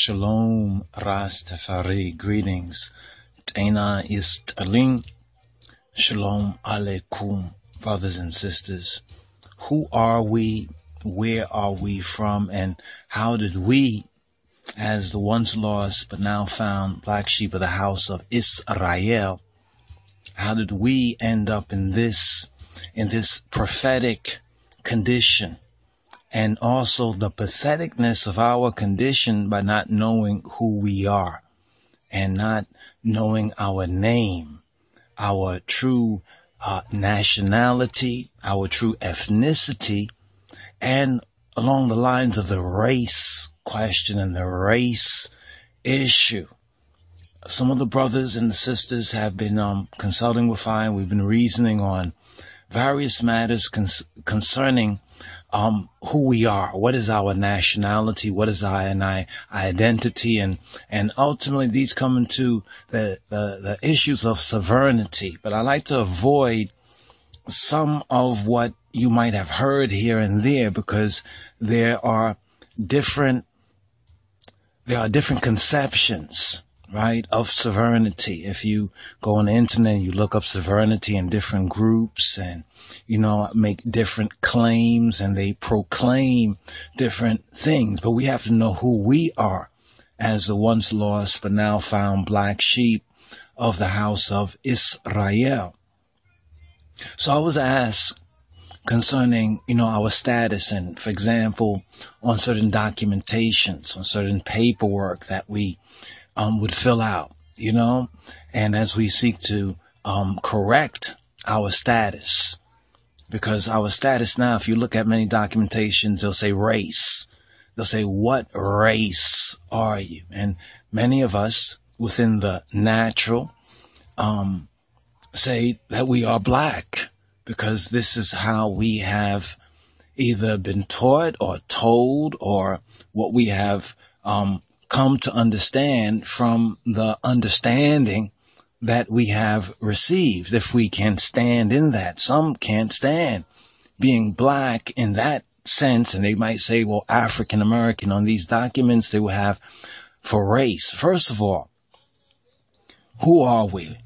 Shalom, RasTafari, greetings. Tena Istalin. Shalom Aleikum, brothers and sisters. Who are we? Where are we from? And how did we, as the once lost but now found black sheep of the house of Israel, how did we end up in this prophetic condition? And also the patheticness of our condition by not knowing who we are and not knowing our name, our true nationality, our true ethnicity, and along the lines of the race question and the race issue. Some of the brothers and the sisters have been consulting with I, and we've been reasoning on various matters concerning who we are, what is our nationality, what is our identity, and ultimately these come into the issues of sovereignty. But I like to avoid some of what you might have heard here and there because there are different conceptions, right, of sovereignty. If you go on the internet, you look up sovereignty in different groups and, make different claims and they proclaim different things. But we have to know who we are as the once lost but now found black sheep of the house of Israel. So I was asked concerning, our status and, for example, on certain documentations, on certain paperwork that we would fill out, and as we seek to correct our status, because our status now, if you look at many documentations, they'll say race. They'll say, what race are you? And many of us within the natural say that we are black because this is how we have either been taught or told or what we have come to understand from the understanding that we have received, if we can stand in that. Some can't stand being black in that sense, and they might say, well, African American on these documents they will have for race. First of all, who are we?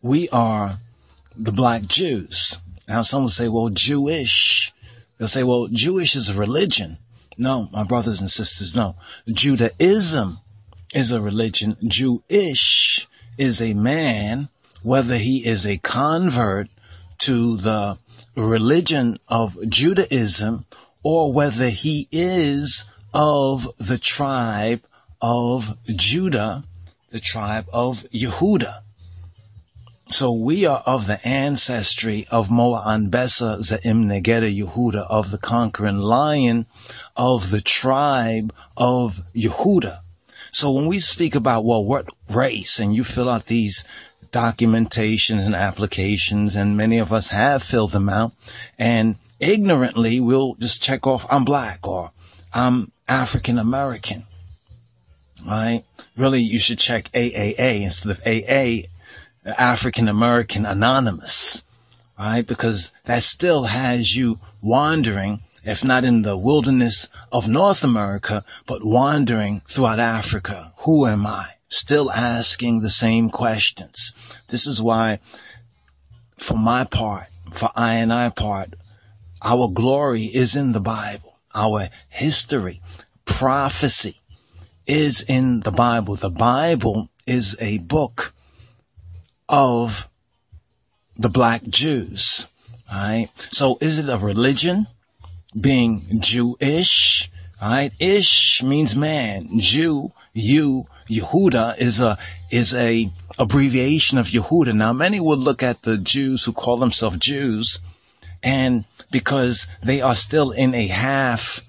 We are the black Jews. Now some will say, well, Jewish. They'll say, well, Jewish is a religion. No, my brothers and sisters, no. Judaism is a religion. Jewish is a man, whether he is a convert to the religion of Judaism or whether he is of the tribe of Judah, the tribe of Yehuda. So we are of the ancestry of Moa'anbesa Za'im Negeda Yehuda, of the conquering lion of the tribe of Yehuda. So when we speak about, well, what race, and you fill out these documentations and applications, and many of us have filled them out, and ignorantly we'll just check off, I'm black or I'm African American, right? Really, you should check AAA instead of AA, African American Anonymous, right? Because that still has you wandering, if not in the wilderness of North America, but wandering throughout Africa. Who am I? Still asking the same questions. This is why, for my part, for I and I part, our glory is in the Bible. Our history, prophecy is in the Bible. The Bible is a book of the black Jews, right? So is it a religion? Being Jewish, right? Ish means man. Jew, Yehuda is a abbreviation of Yehuda. Now, many would look at the Jews who call themselves Jews, and because they are still in a half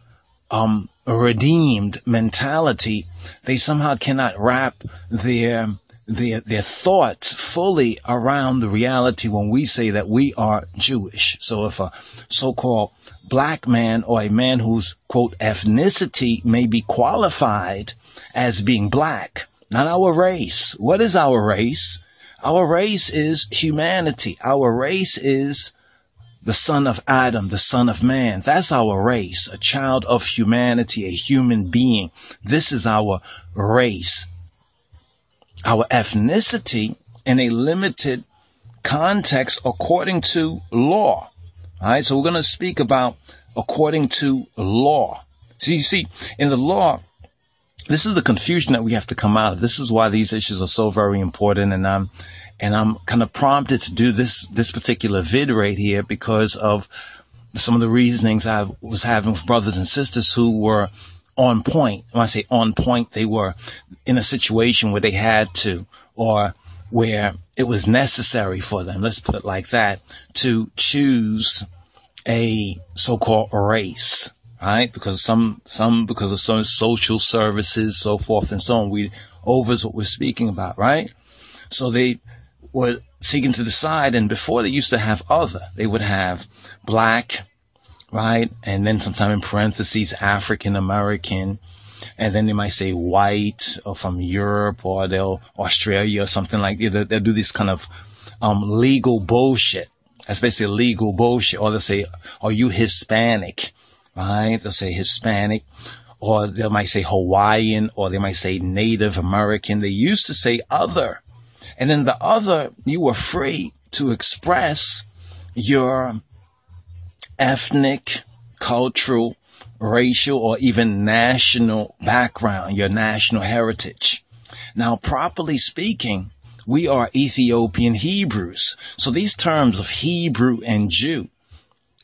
redeemed mentality, they somehow cannot wrap their thoughts fully around the reality when we say that we are Jewish. So if a so-called black man or a man whose, quote, ethnicity may be qualified as being black, not our race. What is our race? Our race is humanity. Our race is the son of Adam, the son of man. That's our race, a child of humanity, a human being. This is our race. Our ethnicity in a limited context according to law. All right, so we're going to speak about according to law. So you see, in the law, this is the confusion that we have to come out of. This is why these issues are so very important, and I'm kind of prompted to do this particular vid right here because of some of the reasonings I was having with brothers and sisters who were on point. When I say on point, they were in a situation where they had to, or where it was necessary for them, let's put it like that, to choose a so-called race, right? Because because of some social services, so forth and so on, over is what we're speaking about, right? So they were seeking to decide, and before they used to have other, they would have black, right? And then sometime in parentheses, African American. And then they might say white or from Europe or Australia or something like that. They'll do this kind of, legal bullshit. That's basically legal bullshit. Or they'll say, are you Hispanic? Right? They'll say Hispanic, or they might say Hawaiian, or they might say Native American. They used to say other. And in the other, you were free to express your ethnic, cultural, racial, or even national background, your national heritage. Now, properly speaking, we are Ethiopian Hebrews. So these terms of Hebrew and Jew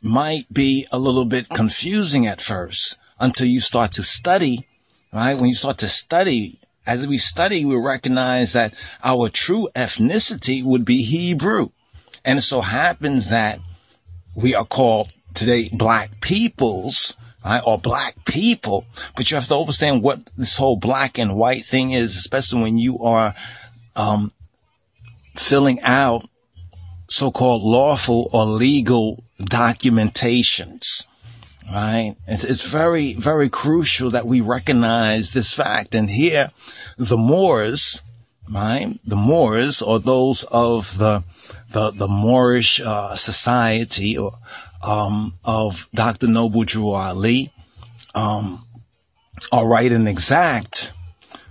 might be a little bit confusing at first until you start to study, right? When you start to study, as we study, we recognize that our true ethnicity would be Hebrew. And it so happens that we are called today black peoples, right, or black people, but you have to understand what this whole black and white thing is, especially when you are filling out so-called lawful or legal documentations, right? It's very, very crucial that we recognize this fact. And here, the Moors, right, the Moors, or those of the Moorish society, or of Dr. Noble Drew Ali, are right and exact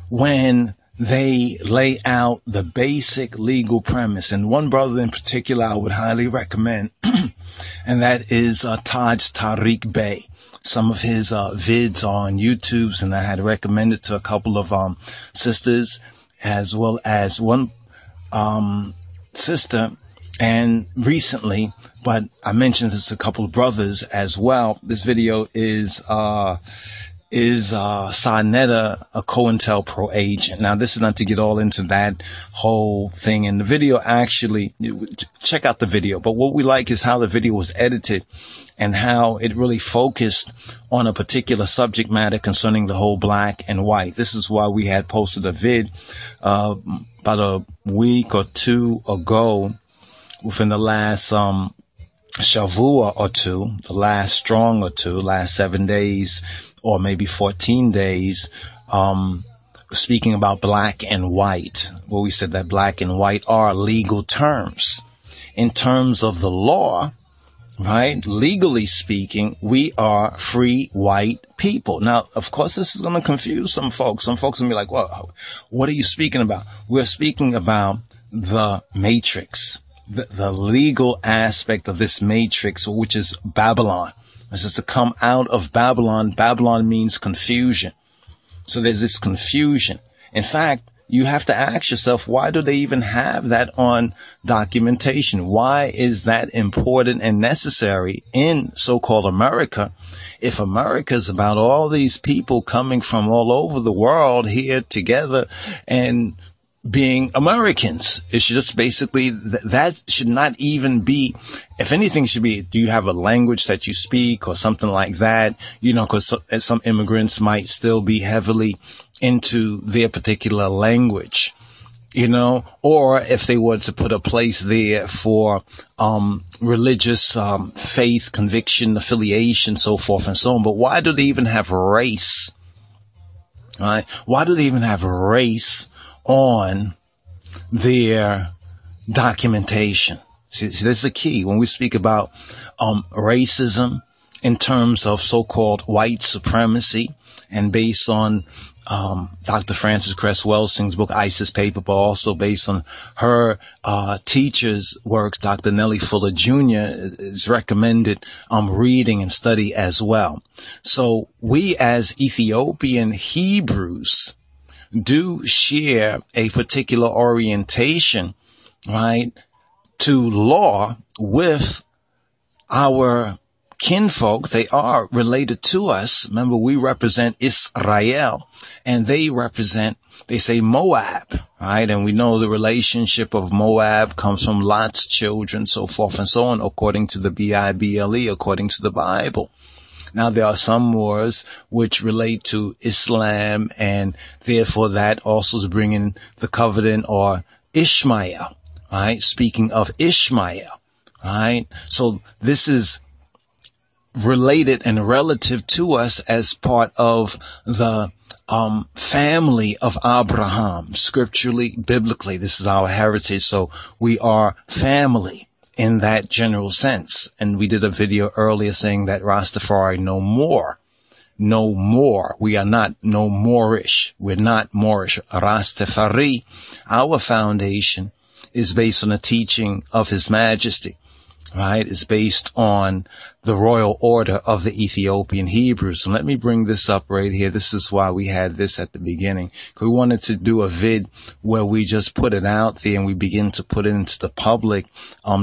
when they lay out the basic legal premise. And one brother in particular I would highly recommend, and that is Taj Tariq Bey. Some of his vids are on YouTube, and I had recommended to a couple of sisters, as well as one sister. And recently, but I mentioned this to a couple of brothers as well. This video is Sarnetta, a COINTELPRO agent. Now, this is not to get all into that whole thing. And the video actually, check out the video. But what we like is how the video was edited and how it really focused on a particular subject matter concerning the whole black and white. This is why we had posted a vid about a week or two ago, within the last shavua or two, the last strong or two, last 7 days, or maybe 14 days, speaking about black and white, where we said that black and white are legal terms. In terms of the law, right, legally speaking, we are free white people. Now, of course, this is going to confuse some folks. Some folks will be like, well, what are you speaking about? We're speaking about the matrix. The legal aspect of this matrix, which is Babylon. This is to come out of Babylon. Babylon means confusion. So there's this confusion. In fact, you have to ask yourself, why do they even have that on documentation? Why is that important and necessary in so-called America? If America is about all these people coming from all over the world here together and being Americans, it should just basically, that should not even be, if anything should be, do you have a language that you speak or something like that? You know, because some immigrants might still be heavily into their particular language, you know, or if they were to put a place there for religious faith, conviction, affiliation, so forth and so on. But why do they even have race? Right? Why do they even have race on their documentation? See, this is the key when we speak about racism in terms of so-called white supremacy, and based on Dr. Frances Cress Welsing's book ISIS Paper, but also based on her teacher's works, Dr. Nellie Fuller Jr. is recommended reading and study as well. So we as Ethiopian Hebrews do share a particular orientation, right, to law with our kinfolk. They are related to us. Remember, we represent Israel, and they represent, they say, Moab, right? And we know the relationship of Moab comes from Lot's children, so forth and so on, according to the Bible, according to the Bible. Now, there are some wars which relate to Islam, and therefore that also is bringing the covenant or Ishmael, right? Speaking of Ishmael, right? So this is related and relative to us as part of the family of Abraham, scripturally, biblically. This is our heritage, so we are family in that general sense. And we did a video earlier saying that RasTafari no more. No more. We are not no Moorish. We're not Moorish. RasTafari, our foundation, is based on the teaching of His Majesty, right? It's based on the royal order of the Ethiopian Hebrews. And let me bring this up right here. This is why we had this at the beginning. We wanted to do a vid where we just put it out there and we begin to put it into the public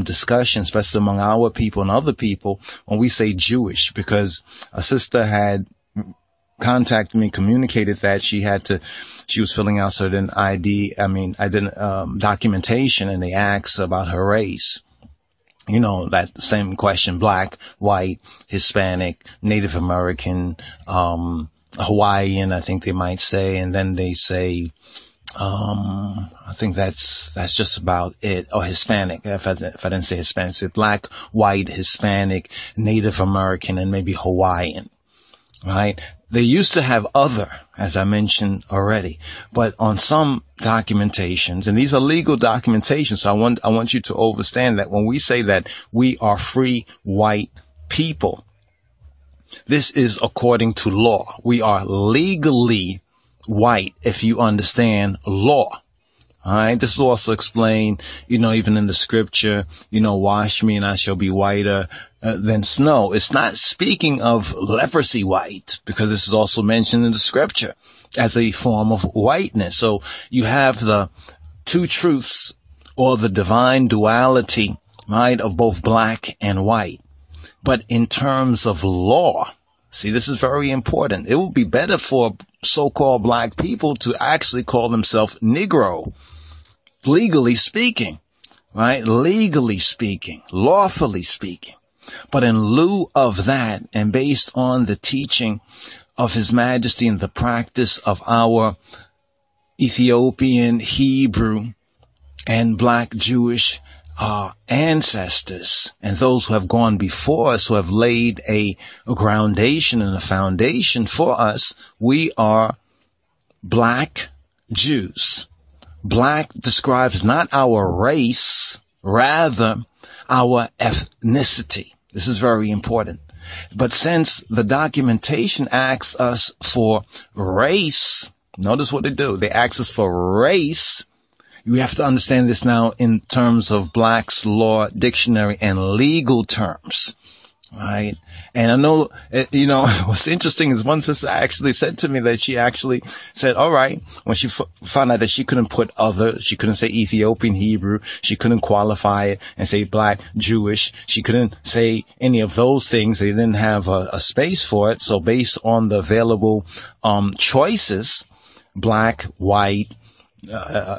discussion, especially among our people and other people, when we say Jewish, because a sister had contacted me, communicated that she was filling out certain documentation, and they asked about her race. You know, that same question: black, white, Hispanic, Native American, Hawaiian, I think they might say. And then they say, I think that's just about it. Or Hispanic. If I didn't say Hispanic, say black, white, Hispanic, Native American, and maybe Hawaiian, right? They used to have other, as I mentioned already, but on some documentations, and these are legal documentations, so I want you to understand that when we say that we are free white people, this is according to law. We are legally white, if you understand law. All right. This is also explained, even in the scripture, wash me and I shall be whiter than snow. It's not speaking of leprosy white, because this is also mentioned in the scripture as a form of whiteness. So you have the two truths, or the divine duality, right, of both black and white. But in terms of law, see, this is very important. It would be better for so-called black people to actually call themselves Negro, legally speaking, right? Legally speaking, lawfully speaking. But in lieu of that, and based on the teaching of His Majesty and the practice of our Ethiopian, Hebrew, and black Jewish ancestors, and those who have gone before us, who have laid a groundation and a foundation for us, we are black Jews. Black describes not our race, rather our ethnicity. This is very important. But since the documentation asks us for race, notice what they do. They ask us for race. You have to understand this now in terms of Black's Law Dictionary and legal terms, right? And I know, what's interesting is one sister actually said to me that she actually said, all right, when she found out that she couldn't put other, she couldn't say Ethiopian Hebrew, she couldn't qualify it and say black Jewish, she couldn't say any of those things. They didn't have a space for it. So based on the available choices, black, white,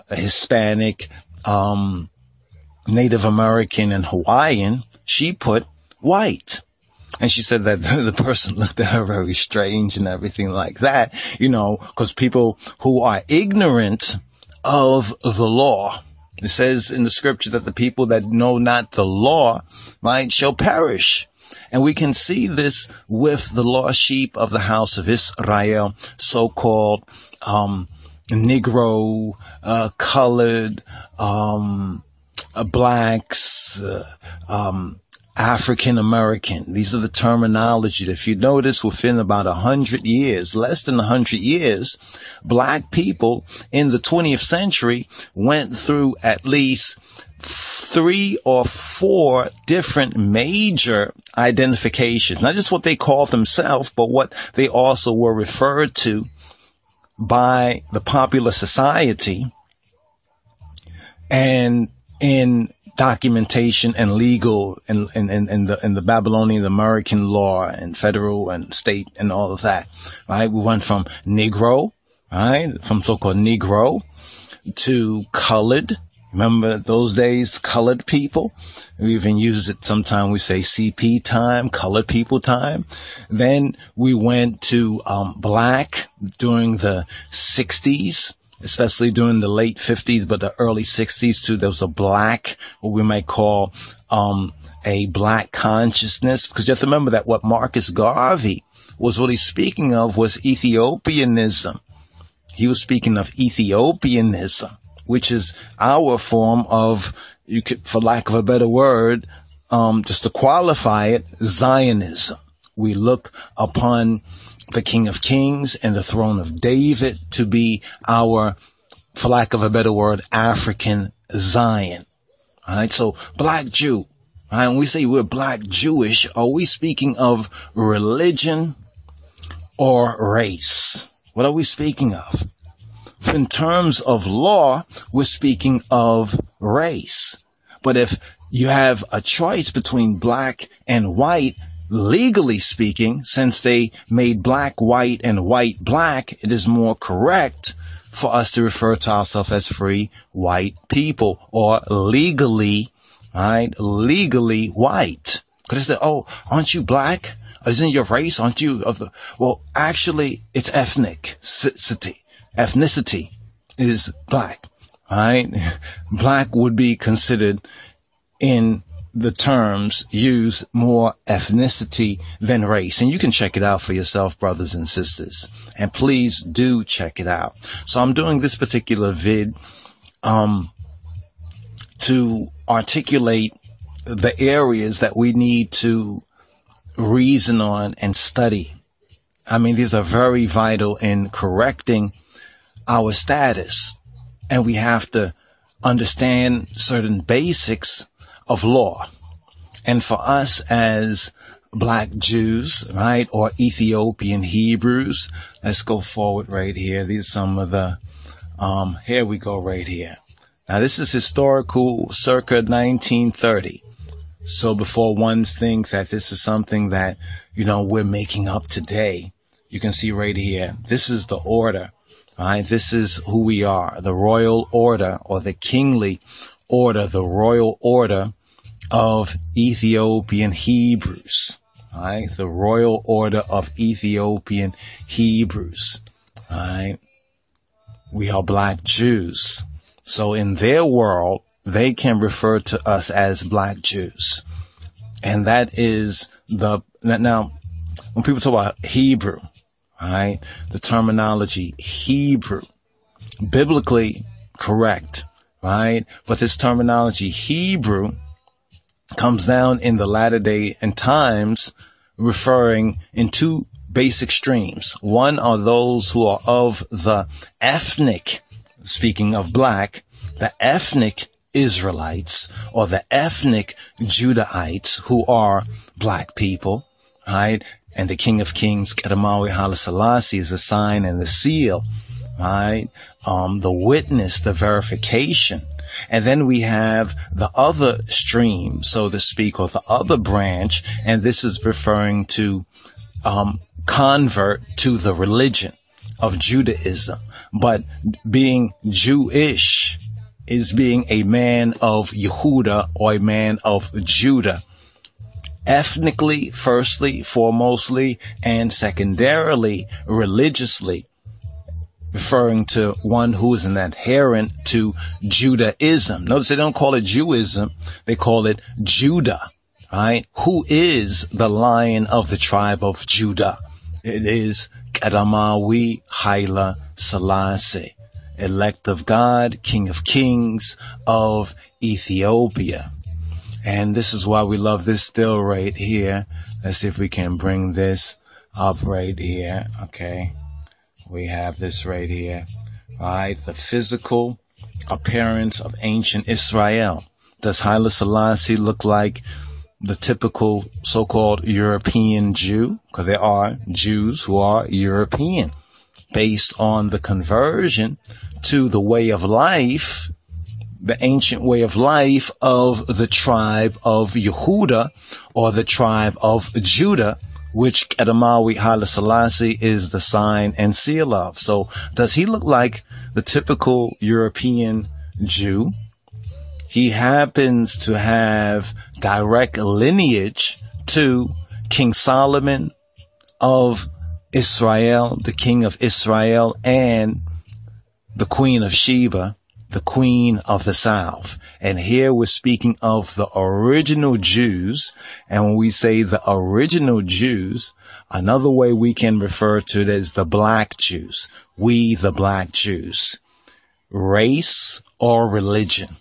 Hispanic, Native American, and Hawaiian, she put white. And she said that the person looked at her very strange and everything like that, because people who are ignorant of the law, it says in the scripture that the people that know not the law, right, shall perish. And we can see this with the lost sheep of the house of Israel, so-called Negro, colored, blacks, African American. These are the terminology. If you notice, within about 100 years, less than 100 years, black people in the 20th century went through at least 3 or 4 different major identifications. Not just what they call themselves, but what they also were referred to by the popular society and in documentation and legal in the Babylonian American law and federal and state and all of that, right? We went from Negro, right? From so-called Negro to colored. Remember those days, colored people? We even use it sometimes. We say CP time, colored people time. Then we went to black during the 60s. Especially during the late 50s, but the early 60s too. There was a black, what we might call a black consciousness, because you have to remember that what Marcus Garvey was really speaking of was Ethiopianism. He was speaking of Ethiopianism, which is our form of, you could, for lack of a better word, just to qualify it, Zionism. We look upon the King of Kings and the throne of David to be our, for lack of a better word, African Zion. All right. So black Jew. All right. When we say we're black Jewish, are we speaking of religion or race? What are we speaking of? In terms of law, we're speaking of race. But if you have a choice between black and white, legally speaking, since they made black white and white black, it is more correct for us to refer to ourselves as free white people, or legally, right? Legally white. Because they say, oh, aren't you black? Isn't your race? Aren't you of the, well, actually, it's ethnicity. Ethnicity is black, right? Black would be considered in the terms use more ethnicity than race. And you can check it out for yourself, brothers and sisters. And please do check it out. So I'm doing this particular vid to articulate the areas that we need to reason on and study. I mean, these are very vital in correcting our status. And we have to understand certain basics of law. And for us as black Jews, right, or Ethiopian Hebrews, let's go forward right here. These are some of the, here we go right here. Now this is historical circa 1930. So before one thinks that this is something that, you know, we're making up today, you can see right here, this is the order, right? This is who we are, the royal order or the kingly order, the royal order of Ethiopian Hebrews, right? The royal order of Ethiopian Hebrews, right? We are black Jews. So in their world, they can refer to us as black Jews. And that is now, when people talk about Hebrew, right? The terminology Hebrew, biblically correct, right? But this terminology Hebrew comes down in the latter day and times referring in 2 basic streams. One are those who are of the ethnic, speaking of black, the ethnic Israelites or the ethnic Judahites who are black people, right? And the King of Kings, Kedamawi Haile Selassie, is the sign and the seal, right? The witness, the verification. And then we have the other stream, so to speak, or the other branch, and this is referring to convert to the religion of Judaism. But being Jewish is being a man of Yehuda or a man of Judah. Ethnically, firstly, foremostly, and secondarily, religiously, referring to one who is an adherent to Judaism. Notice they don't call it Jewism, they call it Judah, right? Who is the Lion of the tribe of Judah? It is Kedamawi Haile Selassie. elect of God, King of Kings of Ethiopia. And this is why we love this still right here. Let's see if we can bring this up right here. Okay. We have this right here. Right. The physical appearance of ancient Israel. Does Haile Selassie look like the typical so-called European Jew? Because there are Jews who are European based on the conversion to the way of life, the ancient way of life of the tribe of Yehuda or the tribe of Judah, which Kedamawi Haile Selassie is the sign and seal of. So does he look like the typical European Jew? He happens to have direct lineage to King Solomon of Israel, the king of Israel, and the Queen of Sheba, the Queen of the South. And here we're speaking of the original Jews. And when we say the original Jews, another way we can refer to it as the black Jews. We, the black Jews. Race or religion.